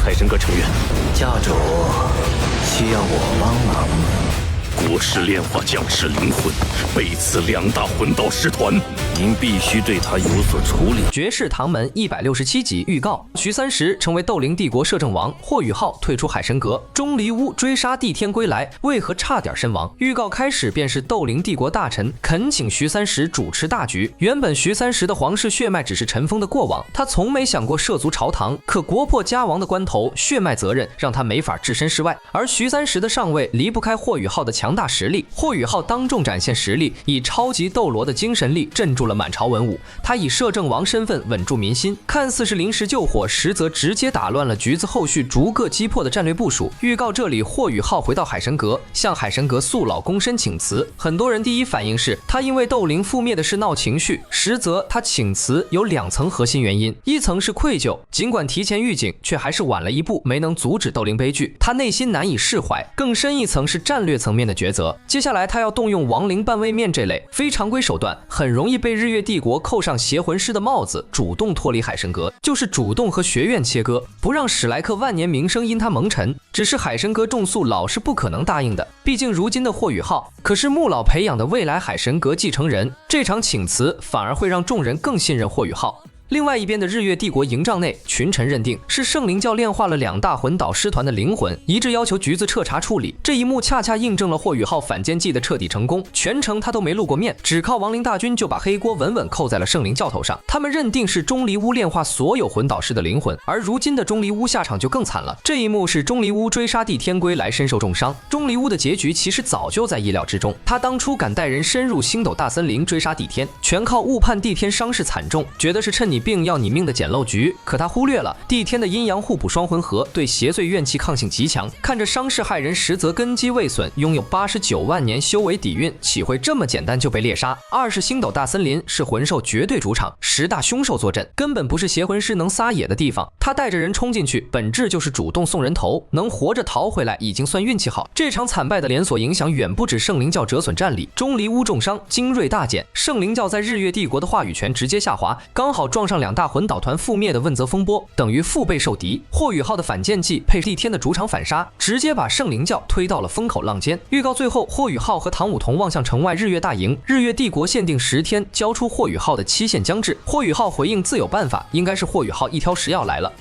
海神阁成员。教主需要我帮忙吗？国师炼化将士灵魂，背刺2大魂导师团，您必须对他有所处理。绝世唐门167集预告：徐三石成为斗灵帝国摄政王，霍雨浩退出海神阁，钟离巫追杀帝天归来，为何差点身亡？预告开始便是斗灵帝国大臣恳请徐三石主持大局。原本徐三石的皇室血脉只是尘封的过往，他从没想过涉足朝堂，可国破家亡的关头，血脉责任让他没法置身事外。而徐三石的上位离不开霍雨浩的强大实力，霍雨浩当众展现实力，以超级斗罗的精神力镇住了满朝文武。他以摄政王身份稳住民心，看似是临时救火，实则直接打乱了橘子后续逐个击破的战略部署。预告这里，霍雨浩回到海神阁，向海神阁肃老躬身请辞。很多人第一反应是他因为斗灵覆灭的事闹情绪，实则他请辞有2层核心原因：一层是愧疚，尽管提前预警，却还是晚了一步，没能阻止斗灵悲剧，他内心难以释怀；更深一层是战略层面的抉择。接下来他要动用亡灵半位面这类非常规手段，很容易被日月帝国扣上邪魂师的帽子，主动脱离海神阁，就是主动和学院切割，不让史莱克万年名声因他蒙尘。只是海神阁重塑老是不可能答应的，毕竟如今的霍雨浩可是穆老培养的未来海神阁继承人，这场请辞反而会让众人更信任霍雨浩。另外一边的日月帝国营帐内，群臣认定是圣灵教炼化了2大魂导师团的灵魂，一致要求橘子彻查处理。这一幕恰恰印证了霍雨浩反间计的彻底成功，全程他都没露过面，只靠亡灵大军就把黑锅稳稳扣在了圣灵教头上。他们认定是钟离巫炼化所有魂导师的灵魂，而如今的钟离巫下场就更惨了。这一幕是钟离巫追杀帝天归来，身受重伤。钟离巫的结局其实早就在意料之中，他当初敢带人深入星斗大森林追杀帝天，全靠误判帝天伤势惨重，觉得是趁你病要你命的捡漏局，可他忽略了帝天的阴阳互补双魂核对邪祟怨气抗性极强，看着伤势害人，实则根基未损，拥有89万年修为底蕴，岂会这么简单就被猎杀？二是星斗大森林是魂兽绝对主场，10大凶兽坐镇，根本不是邪魂师能撒野的地方。他带着人冲进去，本质就是主动送人头，能活着逃回来已经算运气好。这场惨败的连锁影响远不止圣灵教折损战力，钟离巫重伤，精锐大减，圣灵教在日月帝国的话语权直接下滑，刚好撞上2大魂导团覆灭的问责风波，等于腹背受敌。霍雨浩的反间计配帝天的主场反杀，直接把圣灵教推到了风口浪尖。预告最后，霍雨浩和唐武童望向城外日月大营，日月帝国限定10天交出霍雨浩的期限将至。霍雨浩回应自有办法，应该是霍雨浩一挑食药来了。